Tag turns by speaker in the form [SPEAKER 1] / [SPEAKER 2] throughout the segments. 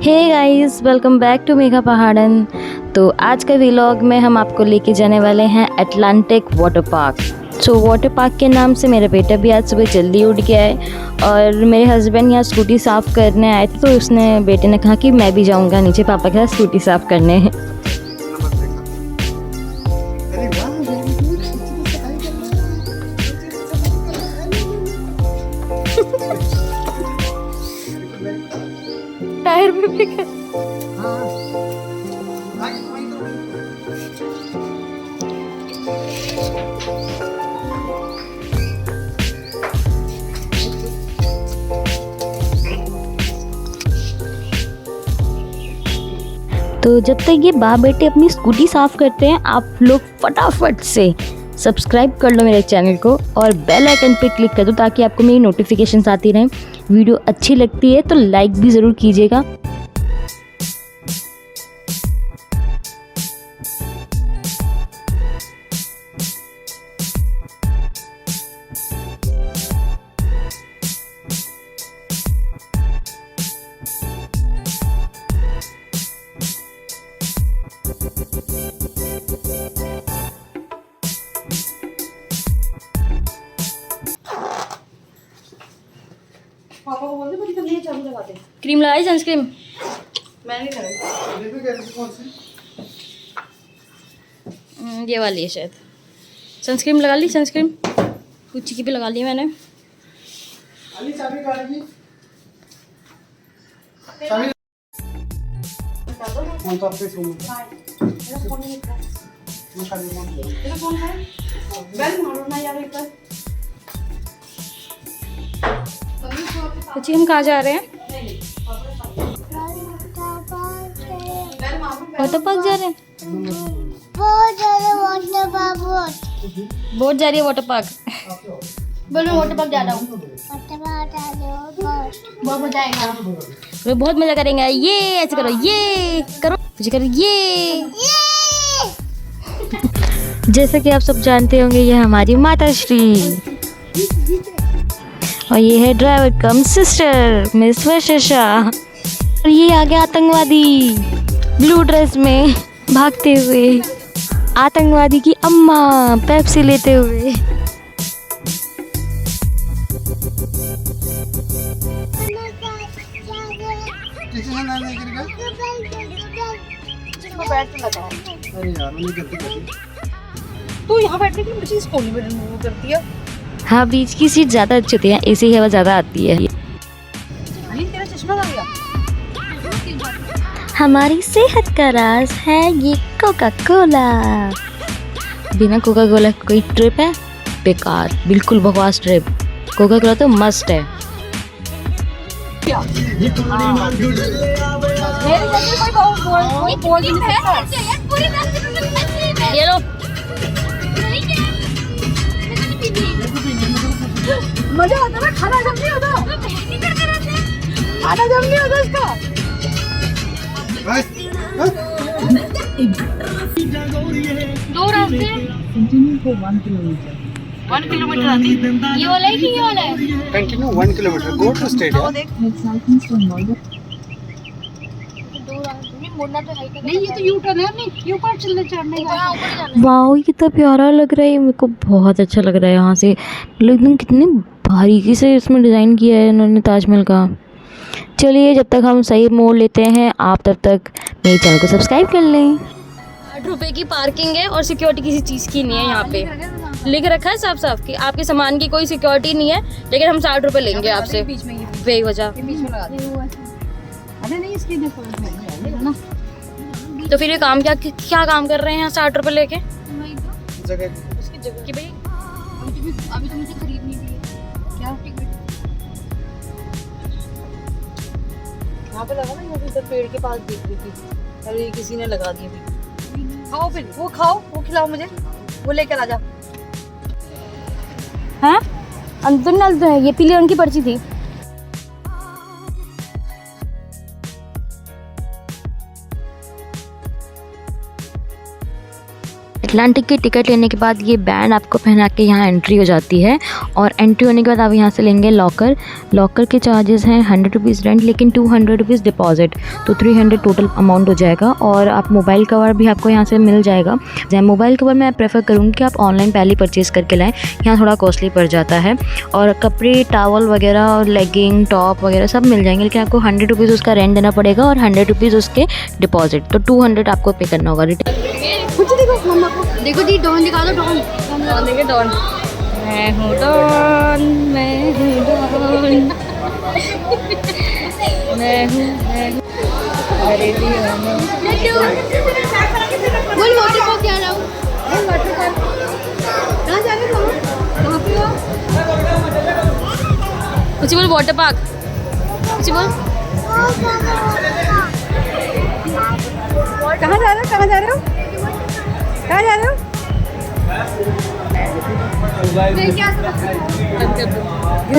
[SPEAKER 1] Hey guys, welcome back to Megha Pahadan. तो आज का व्लॉग में हम आपको लेके जाने वाले हैं Atlantic water park. So water park के नाम से मेरा बेटा भी आज सुबह जल्दी उठ गया है और मेरे हस्बैंड यहाँ स्कूटी साफ़ करने आए थे, तो उसने बेटे ने कहा कि मैं भी जाऊँगा नीचे पापा के साथ स्कूटी साफ़ करने। टायर में भी तो जब तक ये बाप बेटे अपनी स्कूटी साफ़ करते हैं, आप लोग फटाफट से सब्सक्राइब कर लो मेरे चैनल को और बेल आइकन पे क्लिक कर दो ताकि आपको मेरी नोटिफिकेशंस आती रहें। वीडियो अच्छी लगती है तो लाइक भी ज़रूर कीजिएगा।
[SPEAKER 2] पापा को बोल दे मुझे करनी है, चाबी लगा दे।
[SPEAKER 1] क्रीम लगाई, सनस्क्रीन?
[SPEAKER 2] मैं नहीं लगाई।
[SPEAKER 1] ये वाली है शायद। सनस्क्रीन लगा ली? सनस्क्रीन कुछ की भी लगा ली मैंने।
[SPEAKER 2] अली चाबी काटेगी। चाबी कौन सा पे फोन? मेरा फोन नहीं है। मेरा फोन है। बेल मारो ना यार एक बार।
[SPEAKER 1] बच्ची हम कहाँ जा रहे हैं? वाटर पार्क जा रहे हैं। बोट जा रही है वाटर पार्क।
[SPEAKER 2] बोल मैं वाटर पार्क जा रहा हूँ। बहुत मजा आएगा।
[SPEAKER 1] तो बहुत मजा करेंगे। ये ऐसे करो, ये करो, कुछ करो, ये। जैसे कि आप सब जानते होंगे, ये हमारी माता श्री और ये है ड्राइवर कम सिस्टर मिस वर्षा। और ये आ गया आतंकवादी ब्लू ड्रेस में भागते हुए, आतंकवादी की अम्मा पेप्सी लेते हुए।
[SPEAKER 2] तू यहाँ बैठने की मुझे इसको नहीं वो करती है।
[SPEAKER 1] हाँ, बीच की सीट ज़्यादा अच्छी होती है, एसी हवा ज़्यादा आती है।
[SPEAKER 2] तेरा चश्मा आ गया।
[SPEAKER 1] हमारी सेहत का राज है ये कोका कोला। बिना कोका कोला कोई ट्रिप है बेकार, बिल्कुल बकवास ट्रिप। कोका कोला तो मस्ट है। ये लो।
[SPEAKER 2] मजा आता ना, खाना जब नहीं होता, खाना जब नहीं होता इसका। दो रास्ते हैं। 1 किलोमीटर आती है।
[SPEAKER 1] ये वाला है कि ये वाला है?
[SPEAKER 3] Continue 1 kilometer. Go to stadium.
[SPEAKER 2] नहीं, ये तो यू टर्न है, नहीं ऊपर चलने चढ़ने का।
[SPEAKER 1] वाओ, ये कितना प्यारा लग रहा है। मेरे को बहुत अच्छा लग रहा है यहाँ से। लेकिन कितनी बारीकी से इसमें डिज़ाइन किया है इन्होंने ताजमहल का। चलिए, जब तक हम सही मोड़ लेते हैं, आप तब तक मेरे चैनल को सब्सक्राइब कर लें। 8 रुपये की पार्किंग है और सिक्योरिटी किसी चीज़ की नहीं है। यहाँ पे लिख रखा है साफ साफ कि आपके सामान की कोई सिक्योरिटी नहीं है, लेकिन हम 60 रुपये लेंगे आपसे बेवजह।
[SPEAKER 2] अरे नहीं, इसकी देखो ना।
[SPEAKER 1] तो फिर ये काम क्या काम कर रहे हैं यहाँ 60 रुपये लेके?
[SPEAKER 2] उसकी जगह कि भाई अभी तो मुझे खरीदनी थी। क्या टिकट यहाँ पे लगा ना, यहाँ पे पेड़ के पास देख रही थी। अरे किसी ने लगा दिया भी। खाओ, फिर वो खाओ, वो खिलाओ मुझे, वो लेकर आ जा।
[SPEAKER 1] हाँ, अंदर नल तो है। ये पीले रंग की पर्ची थी। अटलांटिक की टिकट लेने के बाद ये बैंड आपको पहना के यहाँ एंट्री हो जाती है और एंट्री होने के बाद आप यहाँ से लेंगे लॉकर के चार्जेस हैं 100 रुपीज़ रेंट, लेकिन 200 रुपीज़ डिपॉजिट, तो 300 टोटल अमाउंट हो जाएगा। और आप मोबाइल कवर भी आपको यहाँ से मिल जाएगा। जैसे मोबाइल कवर मैं प्रेफर करूँगी कि आप ऑनलाइन पहले परचेज़ करके लाएँ, यहाँ थोड़ा कॉस्टली पड़ जाता है। और कपड़े, टावल वगैरह और लेगिंग, टॉप वगैरह सब मिल जाएंगे, लेकिन आपको 100 रुपीज़ उसका रेंट देना पड़ेगा और 100 रुपीज़ उसके डिपॉजिट, तो 200 आपको पे करना होगा।
[SPEAKER 2] कुछ देखो मम्मा को, देखो दी डॉन दिखा दो, डॉन देखे डॉन। मैं हूँ डॉन, मैं हूँ डॉन, मैं हूँ अरे दीवाना। बोल वाटर पार्क जा रहा हूँ। वाटर पार्क कहाँ जा रहे हो? कहाँ पे हो? कुछ बोल, वाटर पार्क कुछ बोल। कहाँ जा रहे हो? कहाँ जा रहे हो? कहाँ जा रहे हो?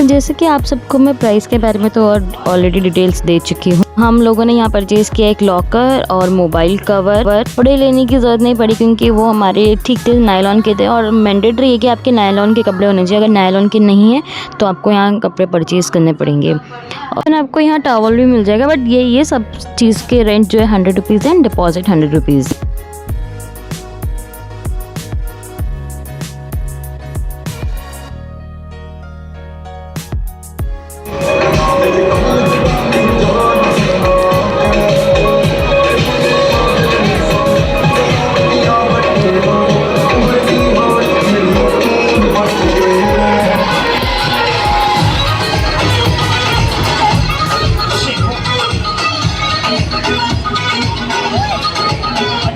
[SPEAKER 1] जैसे कि आप सबको मैं प्राइस के बारे में तो ऑलरेडी डिटेल्स दे चुकी हूँ। हम लोगों ने यहाँ परचेज़ किया एक लॉकर और मोबाइल कवर। कपड़े लेने की ज़रूरत नहीं पड़ी क्योंकि वो हमारे ठीक थे, नायलॉन के थे। और मैंडेटरी है कि आपके नायलॉन के कपड़े होने चाहिए, अगर नायलॉन के नहीं है तो आपको यहाँ कपड़े परचेज़ करने पड़ेंगे। और आपको यहाँ टॉवल भी मिल जाएगा, बट ये सब चीज़ के रेंट जो है 100 रुपीज़ है, डिपॉजिट 100 रुपीज़।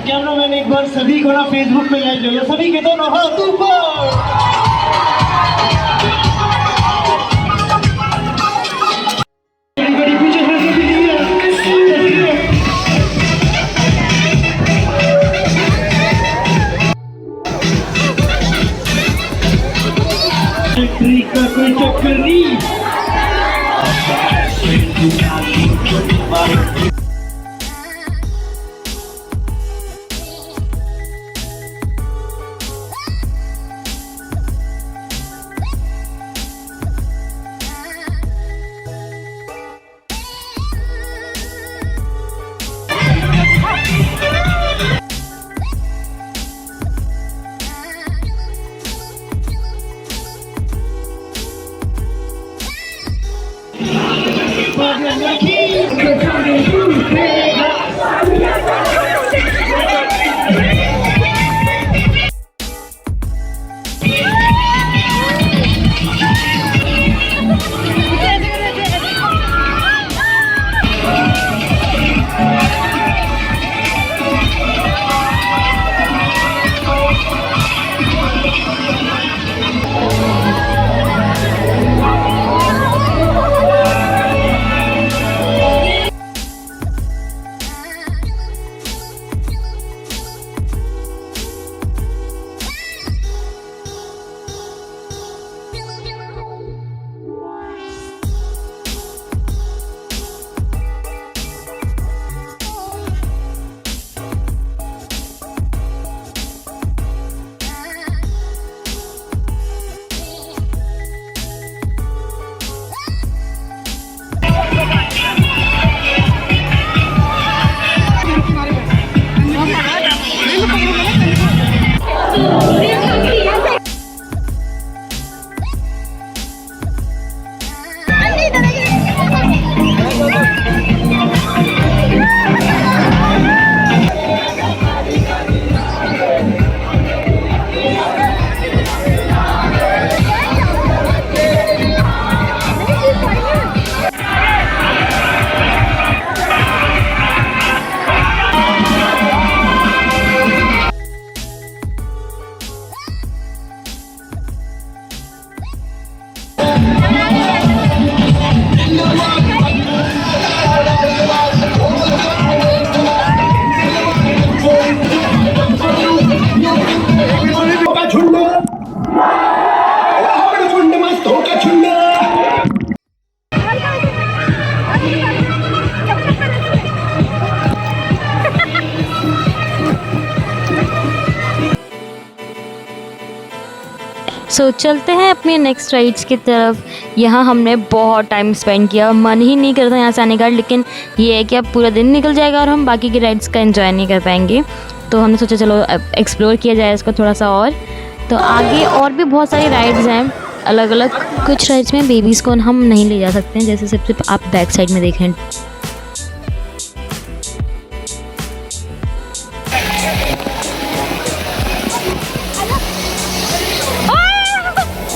[SPEAKER 4] कैमरामैन एक बार सभी को ना फेसबुक पे लाइव ले, सभी के दोनों हाथ ऊपर। पीछे से सभी का कोई चक्कर नहीं।
[SPEAKER 1] सो चलते हैं अपने नेक्स्ट राइड्स की तरफ। यहाँ हमने बहुत टाइम स्पेंड किया, मन ही नहीं करता यहाँ से आने का, लेकिन ये है कि अब पूरा दिन निकल जाएगा और हम बाकी की राइड्स का एंजॉय नहीं कर पाएंगे। तो हमने सोचा चलो एक्सप्लोर किया जाए इसको थोड़ा सा और। तो आगे और भी बहुत सारी राइड्स हैं अलग अलग। कुछ राइड्स में बेबीज़ को हम नहीं ले जा सकते हैं, जैसे सबसे आप बैक साइड में देखें।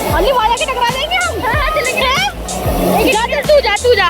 [SPEAKER 2] अली वाला के टकरा देंगे हम। हां चलेंगे। जा तू जा।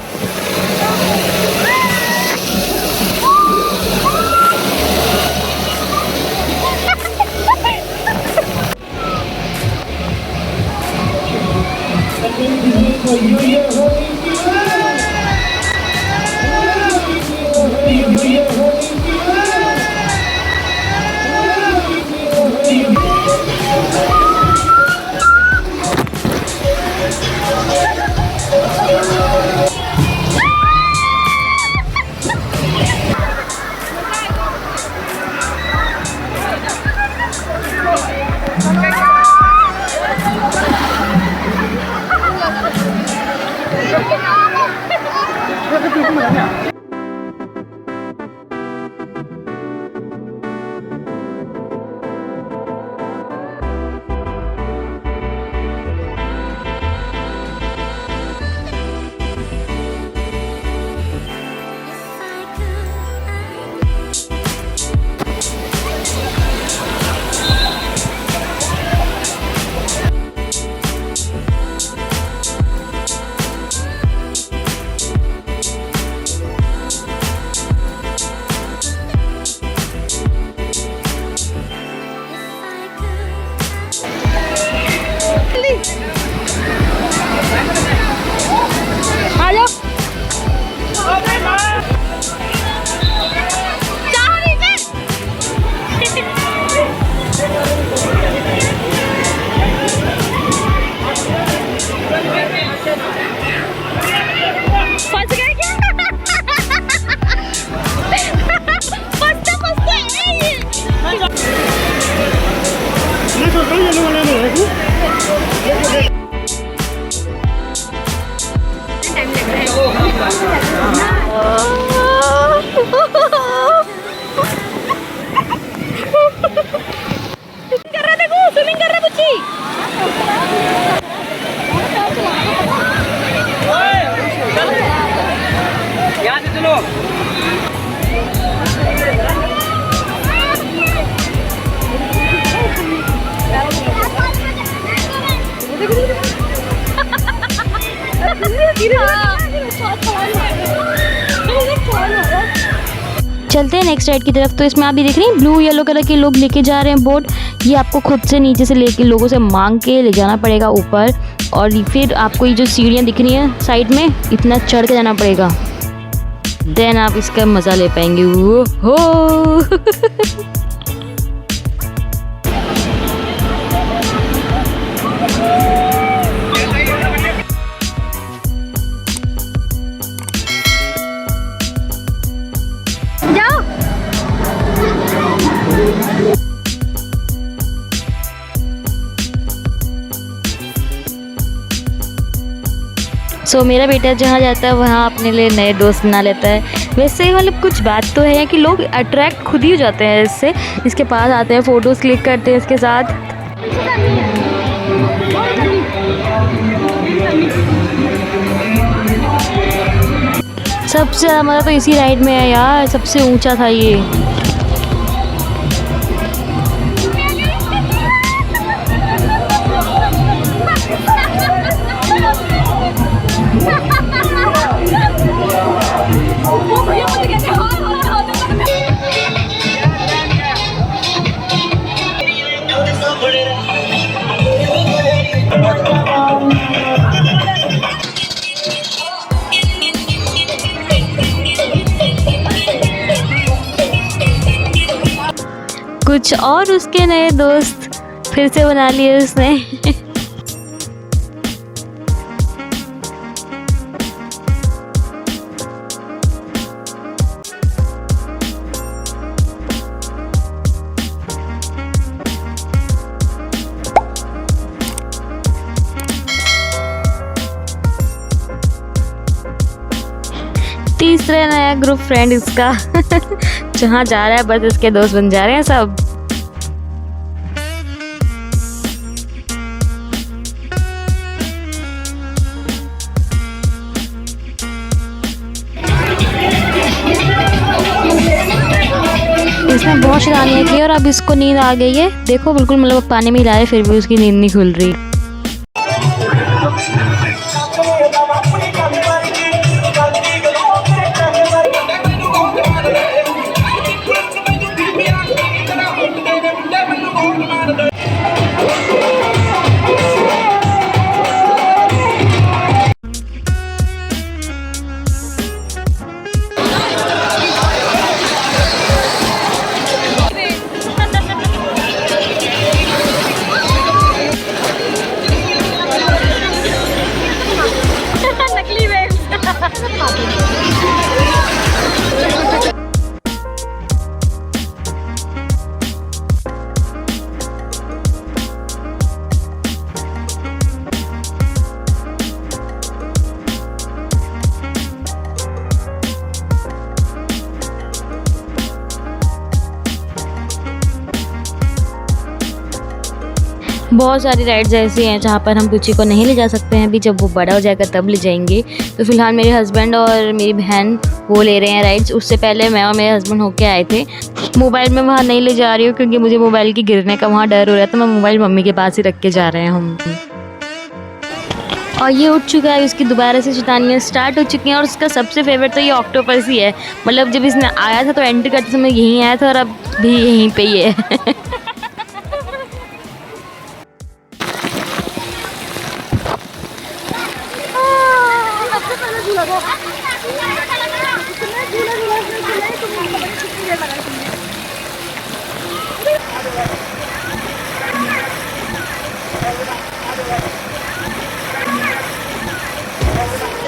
[SPEAKER 1] चलते हैं नेक्स्ट राइड की तरफ। तो इसमें आप भी देख रही हैं ब्लू येलो कलर के लोग लेके जा रहे हैं बोट। ये आपको खुद से नीचे से लेके लोगों से मांग के ले जाना पड़ेगा ऊपर, और फिर आपको ये जो सीढ़ियाँ दिख रही हैं साइड में, इतना चढ़ के जाना पड़ेगा, देन आप इसका मज़ा ले पाएंगे। वो हो सो मेरा बेटा जहाँ जाता है वहाँ अपने लिए नए दोस्त बना लेता है। वैसे मतलब कुछ बात तो है कि लोग अट्रैक्ट खुद ही हो जाते हैं इससे, इसके पास आते हैं, फ़ोटोज़ क्लिक करते हैं इसके साथ। सबसे हमारा तो इसी राइड में है यार, सबसे ऊंचा था ये। कुछ और उसके नए दोस्त फिर से बना लिए उसने। तीसरा नया ग्रुप फ्रेंड इसका जहाँ जा रहा है बस इसके दोस्त बन जा रहे हैं सब। इसने बहुत शैतानियाँ की और अब इसको नींद आ गई है। देखो बिल्कुल मतलब पानी में हिला रहे फिर भी उसकी नींद नहीं खुल रही। बहुत सारी राइड्स ऐसी हैं जहाँ पर हम पुच्ची को नहीं ले जा सकते हैं अभी, जब वो बड़ा हो जाएगा तब ले जाएंगे। तो फिलहाल मेरे हस्बैंड और मेरी बहन वो ले रहे हैं राइड्स। उससे पहले मैं और मेरे हस्बैंड होके आए थे। मोबाइल में वहाँ नहीं ले जा रही हूँ क्योंकि मुझे मोबाइल की गिरने का वहाँ डर हो रहा है, तो मैं मोबाइल मम्मी के पास ही रख के जा रहे हैं हम। और ये उठ चुका है, उसकी दोबारा से शैतानियाँ स्टार्ट हो चुकी हैं। और उसका सबसे फेवरेट तो ये ऑक्टोपस ही है। मतलब जब इसने आया था तो एंट्री करते समय यहीं आया था और अब भी यहीं पे ही है।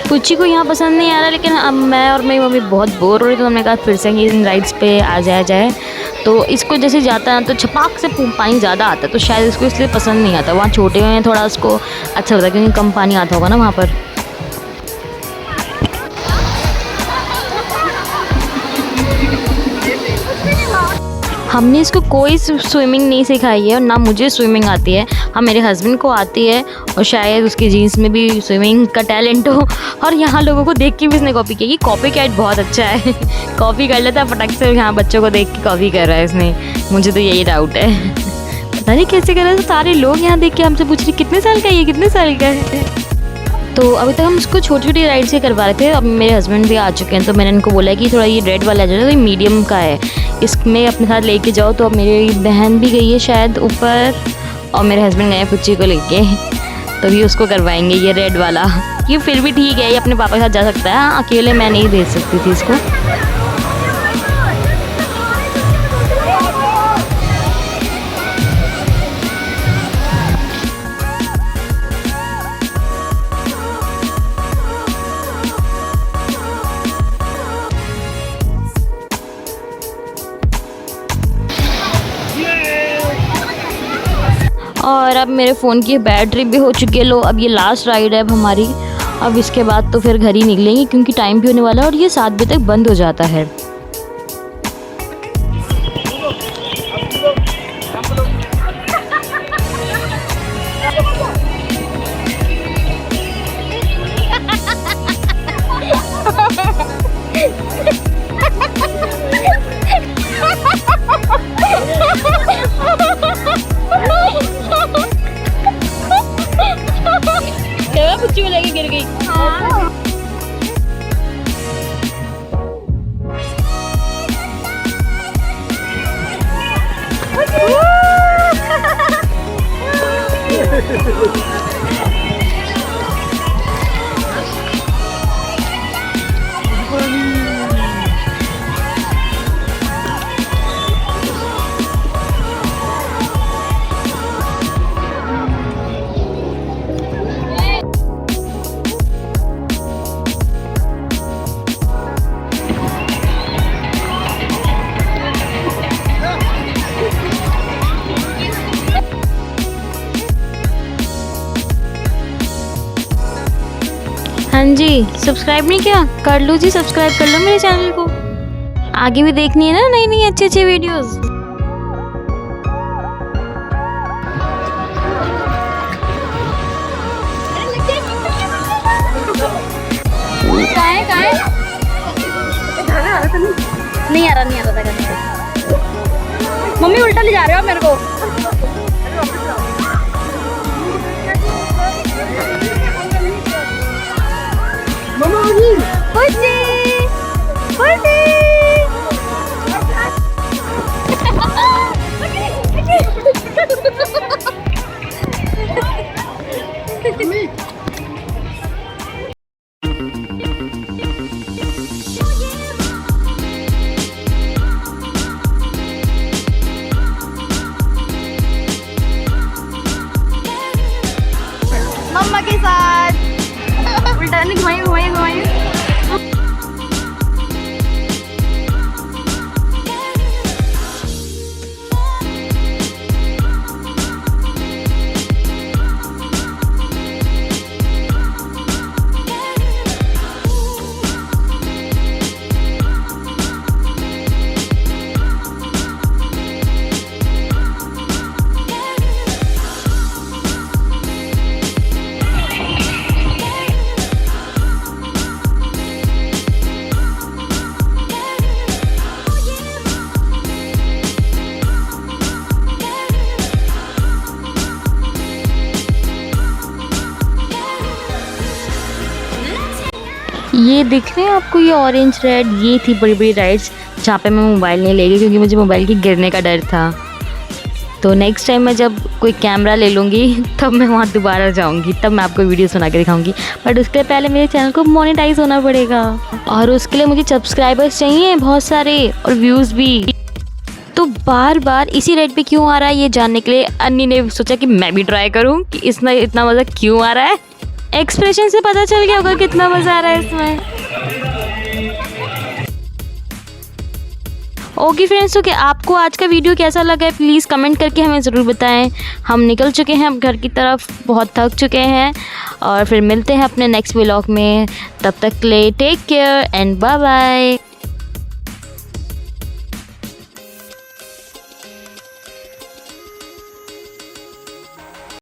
[SPEAKER 1] पुच्ची को यहाँ पसंद नहीं आ रहा, लेकिन अब मैं और मेरी मम्मी बहुत बोर हो रही, तो हमने कहा फिर से इन राइड्स पे आ जाया जाए। तो इसको जैसे जाता है तो छपाक से पानी ज़्यादा आता है, तो शायद इसको इसलिए पसंद नहीं आता। वहाँ छोटे हुए हैं थोड़ा उसको अच्छा लगता है क्योंकि कम पानी आता होगा ना वहाँ पर। हमने इसको कोई स्विमिंग नहीं सिखाई है और ना मुझे स्विमिंग आती है। हाँ मेरे हस्बैंड को आती है और शायद उसकी जीन्स में भी स्विमिंग का टैलेंट हो। और यहाँ लोगों को देख के भी इसने कॉपी की कि कॉपी कैट बहुत अच्छा है। कॉपी कर लेता है फटाक से, यहाँ बच्चों को देख के कॉपी कर रहा है इसने। मुझे तो यही डाउट है, पता नहीं कैसे कर रहा है। सारे लोग यहाँ देख के हमसे पूछ रहे कितने साल का है ये, कितने साल का है। तो अभी तक हम इसको छोटी छोटी राइड से करवा रहे थे। अब मेरे हस्बैंड भी आ चुके हैं, तो मैंने इनको बोला कि थोड़ा ये रेड वाला जो है ये मीडियम का है, इसमें अपने साथ लेके जाओ। तो अब मेरी बहन भी गई है शायद ऊपर और मेरे हस्बैंड गए पुच्ची को लेके, तो भी उसको करवाएंगे ये रेड वाला। ये फिर भी ठीक है, ये अपने पापा के साथ जा सकता है, अकेले मैं नहीं भेज सकती थी इसको। और अब मेरे फ़ोन की बैटरी भी हो चुकी है लो। अब ये लास्ट राइड है अब हमारी। अब इसके बाद तो फिर घर ही निकलेंगे क्योंकि टाइम भी होने वाला है और ये 7 बजे तक बंद हो जाता है। पुच्ची को लेके गिर गई। हाँ जी, सब्सक्राइब नहीं किया? कर लो जी, सब्सक्राइब कर लो मेरे चैनल को। आगे भी देखनी है ना नई नई अच्छी अच्छी वीडियोस। कहाँ है? नहीं आ रहा था। मम्मी उल्टा ले जा रहे हो मेरे को। मम्मा के साथ उल्टा नहीं घुमाइए। ये दिख रहे हैं आपको, ये ऑरेंज रेड, ये थी बड़ी बड़ी राइड्स जहाँ पे मैं मोबाइल नहीं ले गई क्योंकि मुझे मोबाइल के गिरने का डर था। तो नेक्स्ट टाइम मैं जब कोई कैमरा ले लूँगी तब मैं वहाँ दोबारा जाऊँगी, तब मैं आपको वीडियोस बना के दिखाऊँगी। बट उसके लिए पहले मेरे चैनल को मोनेटाइज होना पड़ेगा और उसके लिए मुझे सब्सक्राइबर्स चाहिए बहुत सारे और व्यूज़ भी। तो बार बार इसी रेट पे क्यों आ रहा है ये जानने के लिए अन्नी ने सोचा कि मैं भी ट्राई करूँ कि इसमें इतना मज़ा क्यों आ रहा है। एक्सप्रेशन से पता चल गया होगा कितना मज़ा आ रहा है इसमें। ओके फ्रेंड्स, तो क्या आपको आज का वीडियो कैसा लगा है प्लीज़ कमेंट करके हमें ज़रूर बताएं। हम निकल चुके हैं अब घर की तरफ, बहुत थक चुके हैं और फिर मिलते हैं अपने नेक्स्ट व्लॉग में। तब तक के लिए take care and bye bye.